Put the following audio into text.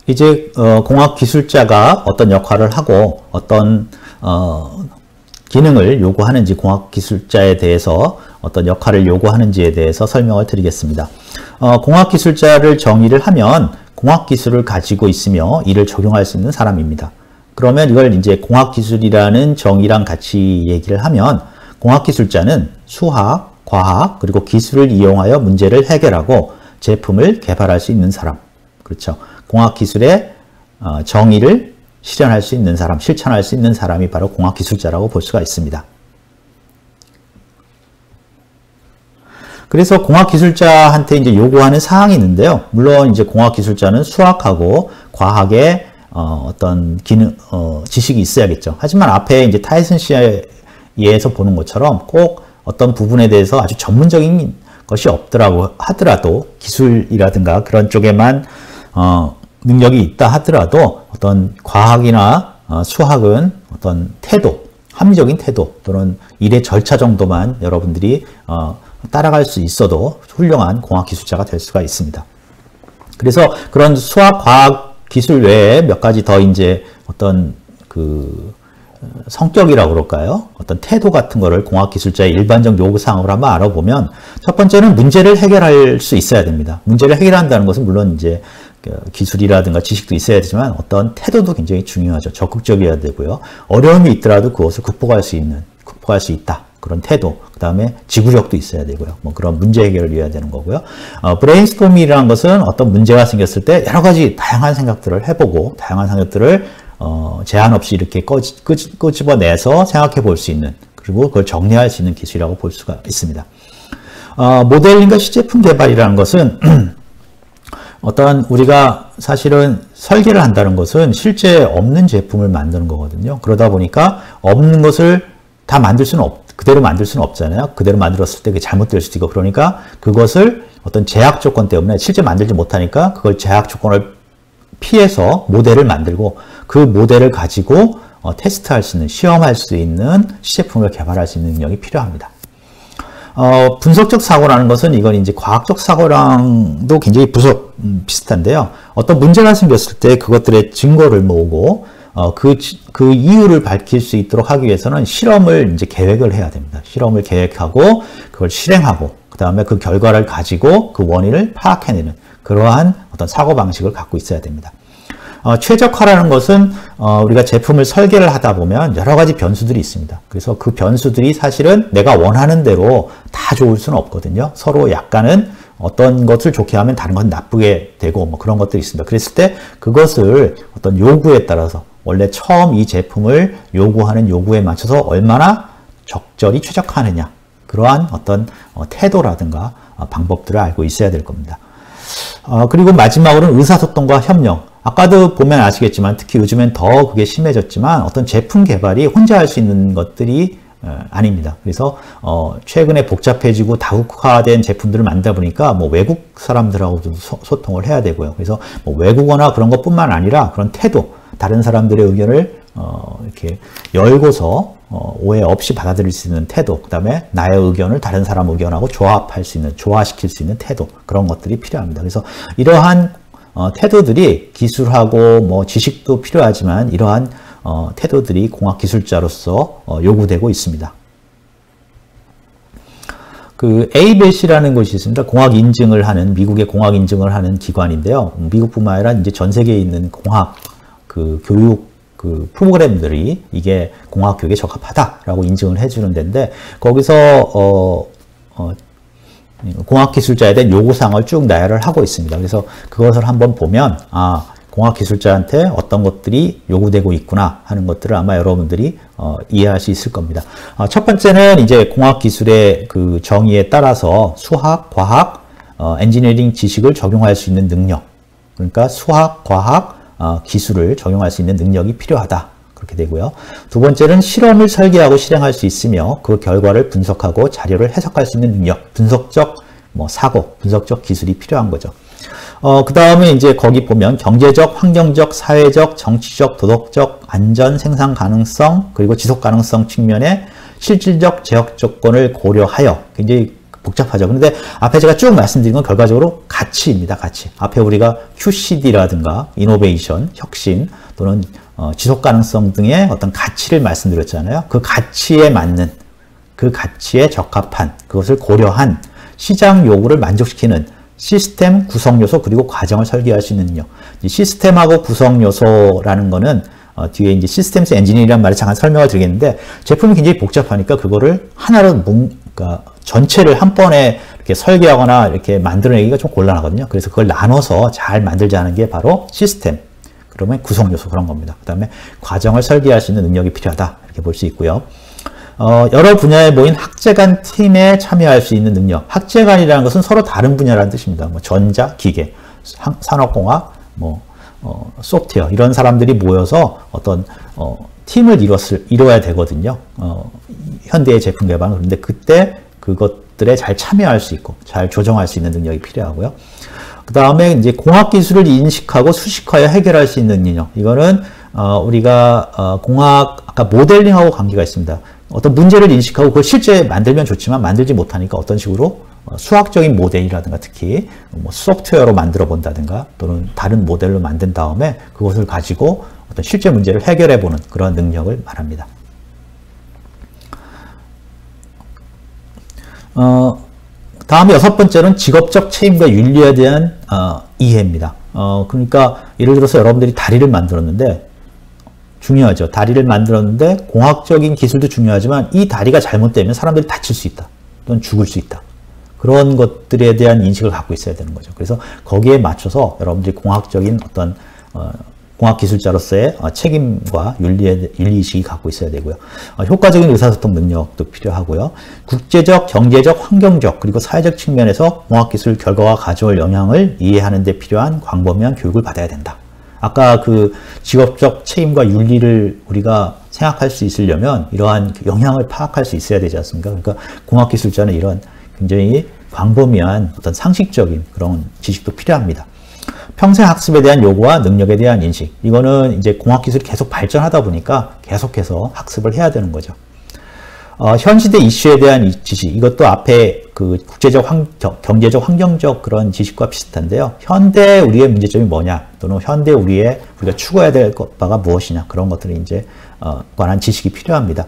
이제 공학기술자가 어떤 역할을 하고 어떤 기능을 요구하는지, 공학기술자에 대해서 어떤 역할을 요구하는지에 대해서 설명을 드리겠습니다. 공학기술자를 정의를 하면 공학기술을 가지고 있으며 이를 적용할 수 있는 사람입니다. 그러면 이걸 이제 공학기술이라는 정의랑 같이 얘기를 하면, 공학기술자는 수학, 과학, 그리고 기술을 이용하여 문제를 해결하고 제품을 개발할 수 있는 사람. 그렇죠. 공학기술의 정의를 실현할 수 있는 사람, 실천할 수 있는 사람이 바로 공학기술자라고 볼 수가 있습니다. 그래서 공학기술자한테 이제 요구하는 사항이 있는데요. 물론 이제 공학기술자는 수학하고 과학의 어떤 지식이 있어야겠죠. 하지만 앞에 이제 타이슨 씨에서 보는 것처럼 꼭 어떤 부분에 대해서 아주 전문적인 것이 없더라고 하더라도, 기술이라든가 그런 쪽에만 능력이 있다 하더라도 어떤 과학이나 수학은 어떤 태도, 합리적인 태도 또는 일의 절차 정도만 여러분들이 따라갈 수 있어도 훌륭한 공학기술자가 될 수가 있습니다. 그래서 그런 수학, 과학, 기술 외에 몇 가지 더 이제 어떤 성격이라고 그럴까요? 어떤 태도 같은 거를 공학기술자의 일반적 요구사항으로 한번 알아보면, 첫 번째는 문제를 해결할 수 있어야 됩니다. 문제를 해결한다는 것은 물론 이제 기술이라든가 지식도 있어야 되지만 어떤 태도도 굉장히 중요하죠. 적극적이어야 되고요. 어려움이 있더라도 그것을 극복할 수 있다. 그런 태도. 그 다음에 지구력도 있어야 되고요. 뭐 그런 문제 해결을 위해야 되는 거고요. 브레인스토밍이라는 것은 어떤 문제가 생겼을 때 여러 가지 다양한 생각들을 해보고, 다양한 생각들을 제한 없이 이렇게 끄집어내서 생각해 볼 수 있는, 그리고 그걸 정리할 수 있는 기술이라고 볼 수가 있습니다. 모델링과 시제품 개발이라는 것은 어떤 우리가 사실은 설계를 한다는 것은 실제 없는 제품을 만드는 거거든요. 그러다 보니까 없는 것을 다 그대로 만들 수는 없잖아요. 그대로 만들었을 때 그게 잘못될 수도 있고, 그러니까 그것을 어떤 제약 조건 때문에 실제 만들지 못하니까 그걸 제약 조건을 피해서 모델을 만들고, 그 모델을 가지고 테스트할 수 있는, 시험할 수 있는 시제품을 개발할 수 있는 능력이 필요합니다. 분석적 사고라는 것은, 이건 이제 과학적 사고랑도 굉장히 비슷한데요. 어떤 문제가 생겼을 때 그것들의 증거를 모으고 그 이유를 밝힐 수 있도록 하기 위해서는 실험을 이제 계획을 해야 됩니다. 실험을 계획하고 그걸 실행하고, 그 다음에 그 결과를 가지고 그 원인을 파악해내는 그러한 어떤 사고방식을 갖고 있어야 됩니다. 최적화라는 것은 우리가 제품을 설계를 하다 보면 여러 가지 변수들이 있습니다. 그래서 그 변수들이 사실은 내가 원하는 대로 다 좋을 수는 없거든요. 서로 약간은 어떤 것을 좋게 하면 다른 건 나쁘게 되고 뭐 그런 것들이 있습니다. 그랬을 때 그것을 어떤 요구에 따라서, 원래 처음 이 제품을 요구하는 요구에 맞춰서 얼마나 적절히 최적화하느냐, 그러한 어떤 태도라든가 방법들을 알고 있어야 될 겁니다. 그리고 마지막으로는 의사소통과 협력. 아까도 보면 아시겠지만 특히 요즘엔 더 그게 심해졌지만 어떤 제품 개발이 혼자 할 수 있는 것들이 아닙니다. 그래서 최근에 복잡해지고 다국화된 제품들을 만들다 보니까 뭐 외국 사람들하고도 소통을 해야 되고요. 그래서 뭐 외국어나 그런 것뿐만 아니라 그런 태도, 다른 사람들의 의견을 이렇게 열고서 오해 없이 받아들일 수 있는 태도, 그 다음에 나의 의견을 다른 사람 의견하고 조화시킬 수 있는 태도, 그런 것들이 필요합니다. 그래서 이러한 태도들이 기술하고 뭐 지식도 필요하지만 이러한 태도들이 공학기술자로서 요구되고 있습니다. 그 ABET이라는 곳이 있습니다. 미국의 공학 인증을 하는 기관인데요. 미국뿐만 아니라 이제 전 세계에 있는 공학 교육 프로그램들이 이게 공학 교육에 적합하다라고 인증을 해주는 데인데, 거기서 공학기술자에 대한 요구사항을 쭉 나열을 하고 있습니다. 그래서 그것을 한번 보면 공학기술자한테 어떤 것들이 요구되고 있구나 하는 것들을 아마 여러분들이 이해할 수 있을 겁니다. 첫 번째는 이제 공학기술의 그 정의에 따라서 수학, 과학, 엔지니어링 지식을 적용할 수 있는 능력, 그러니까 수학, 과학, 기술을 적용할 수 있는 능력이 필요하다. 그렇게 되고요. 두 번째는 실험을 설계하고 실행할 수 있으며 그 결과를 분석하고 자료를 해석할 수 있는 능력, 분석적 사고, 분석적 기술이 필요한 거죠. 그 다음에 이제 거기 보면 경제적, 환경적, 사회적, 정치적, 도덕적, 안전, 생산 가능성, 그리고 지속 가능성 측면의 실질적 제약 조건을 고려하여, 굉장히 복잡하죠. 그런데 앞에 제가 쭉 말씀드린 건 결과적으로 가치입니다. 가치. 앞에 우리가 QCD라든가 이노베이션, 혁신 또는 지속 가능성 등의 어떤 가치를 말씀드렸잖아요. 그 가치에 맞는, 그 가치에 적합한, 그것을 고려한 시장 요구를 만족시키는 시스템 구성 요소 그리고 과정을 설계할 수 있는 능력. 이 시스템하고 구성 요소라는 거는 뒤에 이제 시스템스 엔지니어링이라는 말을 잠깐 설명을 드리겠는데, 제품이 굉장히 복잡하니까 그거를 하나로 그러니까 전체를 한 번에 이렇게 설계하거나 이렇게 만들어내기가 좀 곤란하거든요. 그래서 그걸 나눠서 잘 만들자는 게 바로 시스템. 그러면 구성 요소 그런 겁니다. 그 다음에 과정을 설계할 수 있는 능력이 필요하다. 이렇게 볼 수 있고요. 여러 분야에 모인 학제간 팀에 참여할 수 있는 능력. 학제간이라는 것은 서로 다른 분야라는 뜻입니다. 뭐 전자, 기계, 산업공학, 소프트웨어 이런 사람들이 모여서 어떤 팀을 이뤄야 되거든요. 현대의 제품 개발은. 그런데 그때 그것들에 잘 참여할 수 있고 잘 조정할 수 있는 능력이 필요하고요. 그 다음에 이제 공학 기술을 인식하고 수식하여 해결할 수 있는 능력. 이거는 우리가 공학 아까 모델링하고 관계가 있습니다. 어떤 문제를 인식하고 그걸 실제 만들면 좋지만 만들지 못하니까 어떤 식으로 수학적인 모델이라든가 특히 뭐 소프트웨어로 만들어 본다든가 또는 다른 모델로 만든 다음에 그것을 가지고 어떤 실제 문제를 해결해 보는 그런 능력을 말합니다. 다음 6번째는 직업적 책임과 윤리에 대한 이해입니다. 그러니까 예를 들어서 여러분들이 다리를 만들었는데 중요하죠. 다리를 만들었는데 공학적인 기술도 중요하지만 이 다리가 잘못되면 사람들이 다칠 수 있다. 또는 죽을 수 있다. 그런 것들에 대한 인식을 갖고 있어야 되는 거죠. 그래서 거기에 맞춰서 여러분들이 공학적인 어떤 공학기술자로서의 책임과 윤리의식이 갖고 있어야 되고요. 효과적인 의사소통 능력도 필요하고요. 국제적, 경제적, 환경적 그리고 사회적 측면에서 공학기술 결과가 가져올 영향을 이해하는 데 필요한 광범위한 교육을 받아야 된다. 아까 그 직업적 책임과 윤리를 우리가 생각할 수 있으려면 이러한 영향을 파악할 수 있어야 되지 않습니까? 그러니까 공학기술자는 이런 굉장히 광범위한 어떤 상식적인 그런 지식도 필요합니다. 평생 학습에 대한 요구와 능력에 대한 인식. 이거는 이제 공학기술이 계속 발전하다 보니까 계속해서 학습을 해야 되는 거죠. 현시대 이슈에 대한 지식. 이것도 앞에 그 국제적, 경제적, 환경적 그런 지식과 비슷한데요. 현대 우리의 문제점이 뭐냐, 또는 현대 우리가 추구해야 될 바가 무엇이냐, 그런 것들이 이제 관한 지식이 필요합니다.